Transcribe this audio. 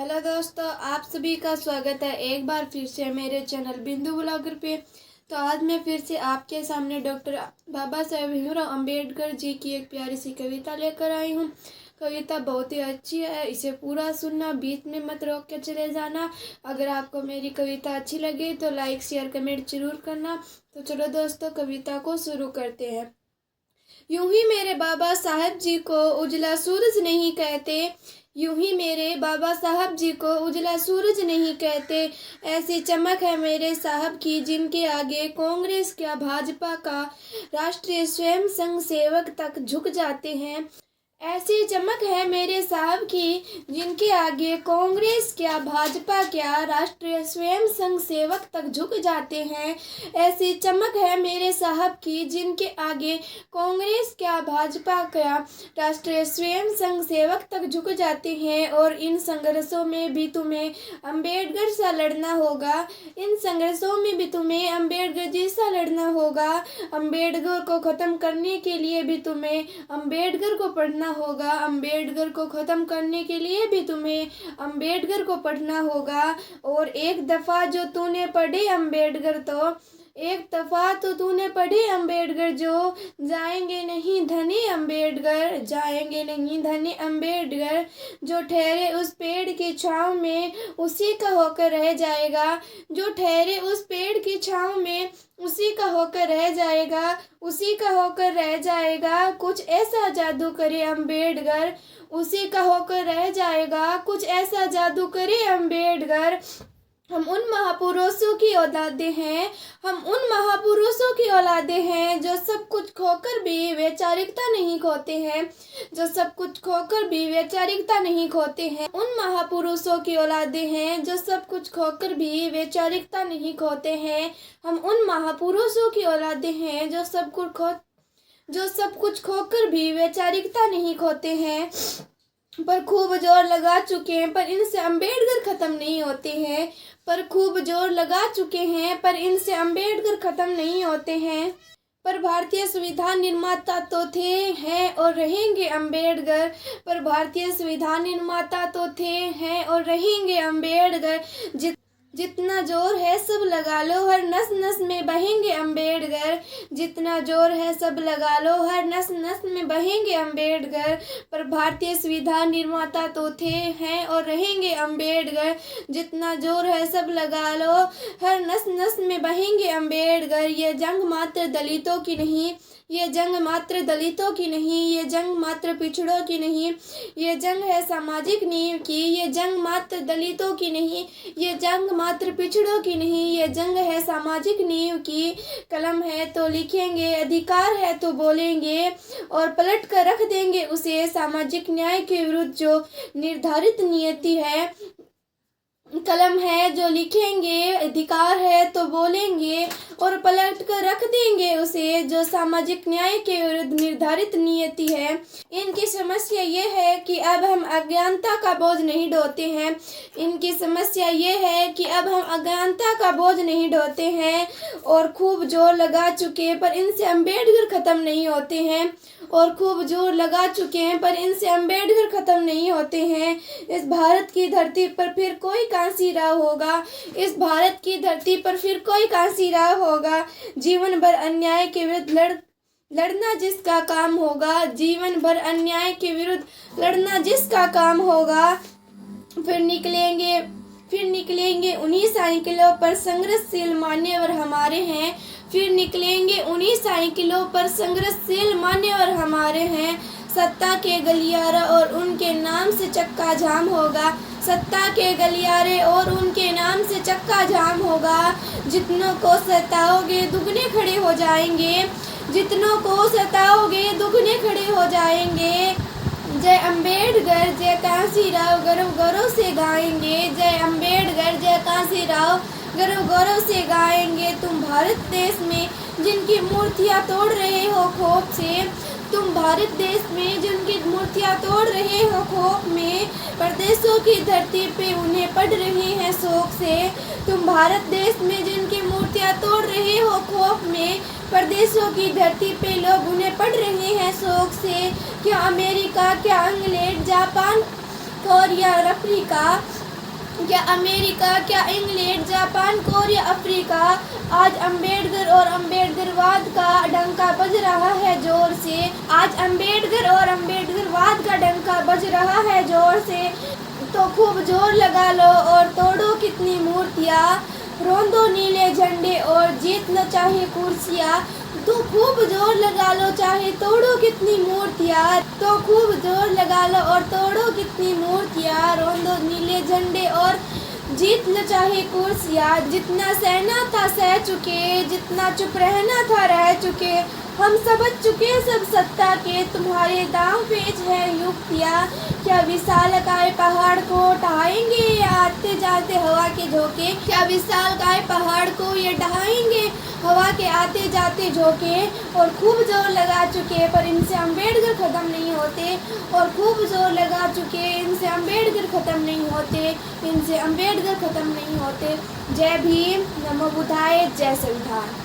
Hello दोस्तों, आप सभी का स्वागत है एक बार फिर से मेरे चैनल बिंदु ब्लॉगर पे। तो आज मैं फिर से आपके सामने डॉक्टर बाबा साहेब भीमराव अंबेडकर जी की एक प्यारी सी कविता लेकर आई हूँ। कविता बहुत ही अच्छी है, इसे पूरा सुनना, बीच में मत रोक के चले जाना। अगर आपको मेरी कविता अच्छी लगे तो लाइक शेयर कमेंट जरूर करना। तो चलो दोस्तों, कविता को शुरू करते हैं। यूं ही मेरे बाबा साहब जी को उजला सूरज नहीं कहते, यूं ही मेरे बाबा साहब जी को उजला सूरज नहीं कहते। ऐसी चमक है मेरे साहब की जिनके आगे कांग्रेस क्या भाजपा का राष्ट्रीय स्वयं संघ सेवक तक झुक जाते हैं। ऐसी चमक है मेरे साहब की जिनके आगे कांग्रेस क्या भाजपा क्या राष्ट्रीय स्वयं संघ सेवक तक झुक जाते हैं। ऐसी चमक है मेरे साहब की जिनके आगे कांग्रेस क्या भाजपा क्या राष्ट्रीय स्वयं संघ सेवक तक झुक जाते हैं। और इन संघर्षों में भी तुम्हें अंबेडकर सा लड़ना होगा, इन संघर्षों में भी तुम्हें अंबेडकर जी सा लड़ना होगा। अंबेडकर को खत्म करने के लिए भी तुम्हें अंबेडकर को पढ़ना होगा, अंबेडकर को खत्म करने के लिए भी तुम्हें अंबेडकर को पढ़ना होगा। और एक दफा जो तूने पढ़े अंबेडकर, तो एक दफा तो तूने पढ़े अंबेडकर, जो जाएंगे नहीं धनी अंबेडकर, जाएंगे नहीं धनी अंबेडकर। जो ठहरे उस पेड़ की छांव में उसी का होकर रह जाएगा, जो ठहरे उस पेड़ की छांव में उसी का होकर रह जाएगा, उसी का होकर रह जाएगा। कुछ ऐसा जादू करे अंबेडकर, उसी का होकर रह जाएगा, कुछ ऐसा जादू करे अंबेडकर। हम उन महापुरुषों की औलादे हैं, हम उन महापुरुषों की औलादे हैं जो सब कुछ खोकर भी वैचारिकता नहीं खोते हैं, जो सब कुछ खोकर भी वैचारिकता नहीं खोते हैं। उन महापुरुषों की औलादे हैं जो सब कुछ खोकर भी वैचारिकता नहीं खोते हैं। हम उन महापुरुषों की औलादे हैं जो सब कुछ खोकर भी वैचारिकता नहीं खोते हैं। पर खूब जोर लगा चुके हैं, पर इनसे अंबेडकर खत्म नहीं होते हैं, पर खूब जोर लगा चुके हैं, पर इनसे अंबेडकर खत्म नहीं होते हैं। पर भारतीय संविधान निर्माता तो थे हैं और रहेंगे अंबेडकर, पर भारतीय संविधान निर्माता तो थे हैं और रहेंगे अंबेडकर। जितना जोर है सब लगा लो, हर नस नस में बहेंगे अंबेडकर, जितना जोर है सब लगा लो, हर नस नस में बहेंगे अंबेडकर। पर भारतीय संविधान निर्माता तो थे हैं और रहेंगे अंबेडकर, जितना जोर है सब लगा लो, हर नस नस में बहेंगे अंबेडकर। ये जंग मात्र दलितों की नहीं, ये जंग मात्र दलितों की नहीं, ये जंग मात्र पिछड़ों की नहीं, ये जंग है सामाजिक नींव की, ये जंग मात्र दलितों की नहीं, ये जंग मात्र पिछड़ों की नहीं, ये जंग है सामाजिक नींव की। कलम है तो लिखेंगे, अधिकार है तो बोलेंगे और पलट कर रख देंगे उसे सामाजिक न्याय के विरुद्ध जो निर्धारित नियति है। कलम है जो लिखेंगे, अधिकार है तो बोलेंगे और पलट कर रख देंगे उसे जो सामाजिक न्याय के विरुद्ध निर्धारित नियति है। इनकी समस्या ये है कि अब हम अज्ञानता का बोझ नहीं ढोते हैं, इनकी समस्या ये है कि अब हम अज्ञानता का बोझ नहीं ढोते हैं। और खूब जोर लगा चुके पर इनसे अंबेडकर खत्म नहीं होते हैं, और खूब जोर लगा चुके हैं पर इनसे अंबेडकर खत्म नहीं होते हैं। इस भारत की धरती पर फिर कोई कांसी राह होगा, इस भारत की धरती पर फिर कोई कांसी राह होगा। जीवन भर अन्याय के विरुद्ध लड़ना जिसका काम होगा, जीवन भर अन्याय के विरुद्ध लड़ना जिसका काम होगा। फिर निकलेंगे उन्हीं साइकिलों पर संघर्षशील मान्यवर हमारे हैं, फिर निकलेंगे उन्हीं साइकिलों पर संघर्षशील मान्यवर हमारे हैं। सत्ता के गलियारे और उनके नाम से चक्का जाम होगा, सत्ता के गलियारे और उनके नाम से चक्का जाम होगा। जितनों को सताओगे दुगने खड़े हो जाएंगे, जितनों को सताओगे दुगने खड़े हो जाएंगे। जय अंबेडकर जय कांसीराव गर्व गौरव से गाएंगे, जय अंबेडकर जय कांसीराव गर्व गौरव से गाएंगे। तुम भारत देश में जिनकी मूर्तियां तोड़ रहे हो खौफ से, तुम भारत देश में जिनकी मूर्तियां तोड़ रहे हो खौफ में, परदेशों की धरती पे उन्हें पढ़ रहे हैं शौक से। तुम भारत देश में जिनकी मूर्तियां तोड़ रहे हो खौफ में, परदेशों की धरती पे लोग उन्हें पढ़ रहे हैं शौक से। क्या अमेरिका, क्या इंग्लैंड, जापान, कोरिया और अफ्रीका, क्या अमेरिका, क्या इंग्लैंड, जापान, कोरिया, अफ्रीका, आज अम्बेडकर और अम्बेडकरवाद का डंका बज रहा है जोर से। आज अम्बेडकर और अम्बेडकरवाद का डंका बज रहा है जोर से। तो खूब जोर लगा लो और तोड़ो कितनी मूर्तियाँ, रोंदो नीले झंडे और जीत लो चाहे कुर्सियाँ। तो खूब जोर लगा लो चाहे तोड़ो कितनी मूर्तियाँ, तो खूब जोर लगा लो और तोड़ो कितनी मूर्तियाँ, रोंदो नीले झंडे और जीत लो चाहे कुर्सियाँ। जितना सहना था सह चुके, जितना चुप रहना था रह चुके, हम समझ चुके सब सत्ता के, तुम्हारे दांव पेच है युक्तियाँ। क्या विशालकाय पहाड़ को ढाएंगे या आते जाते हवा के झोंके, क्या विशालकाय पहाड़ को ये ढाएंगे हवा के आते जाते झोंके। और खूब जोर लगा चुके पर इनसे अम्बेडकर ख़त्म नहीं होते, और खूब जोर लगा चुके इनसे अम्बेडकर ख़त्म नहीं होते, इनसे अम्बेडकर ख़त्म नहीं होते। जय भीम, नमो बुद्धाय, जय संविधान।